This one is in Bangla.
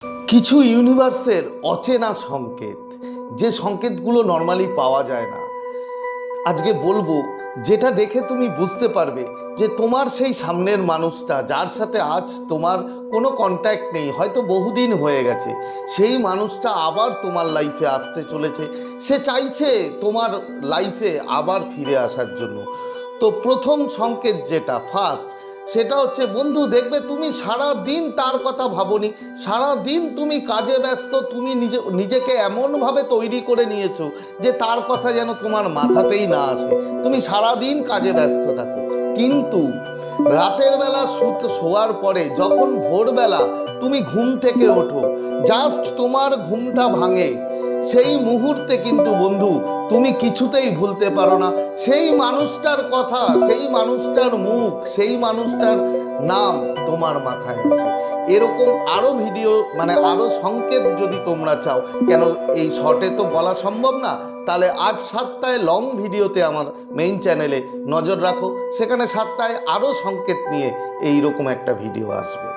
কিছু ইউনিভার্সের অচেনা সংকেত, যে সংকেতগুলো নর্মালি পাওয়া যায় না। আজকে বলবো যেটা দেখে তুমি বুঝতে পারবে যে তোমার সেই সামনের মানুষটা, যার সাথে আজ তোমার কোনো কন্ট্যাক্ট নেই, হয়তো বহুদিন হয়ে গেছে, সেই মানুষটা আবার তোমার লাইফে আসতে চলেছে। সে চাইছে তোমার লাইফে আবার ফিরে আসার জন্য। তো প্রথম সংকেত যেটা ফার্স্ট, সেটা হচ্ছে বন্ধু, দেখবে তুমি সারা দিন তার কথা ভাবোনি, সারা দিন তুমি কাজে ব্যস্ত, তুমি নিজেকে এমনভাবে তৈরি করে নিয়েছো যে তার কথা যেন তোমার মাথাতেই না আসে, তুমি সারা দিন কাজে ব্যস্ত থাকো। কিন্তু রাতের বেলা শোয়ার পরে যখন ভোরবেলা তুমি ঘুম থেকে ওঠো, জাস্ট তোমার ঘুমটা ভাঙে, সেই মুহূর্তে কিন্তু বন্ধু তুমি কিছুতেই ভুলতে পারো না সেই মানুষটার কথা, সেই মানুষটার মুখ, সেই মানুষটার নাম তোমার মাথায় আসে। এরকম আরও ভিডিও, আরও সংকেত যদি তোমরা চাও, কেন এই শর্টে তো বলা সম্ভব না, তাহলে আজ 7টায় লং ভিডিওতে আমার মেইন চ্যানেলে নজর রাখো, সেখানে 7টায় আরও সংকেত নিয়ে এইরকম একটা ভিডিও আসবে।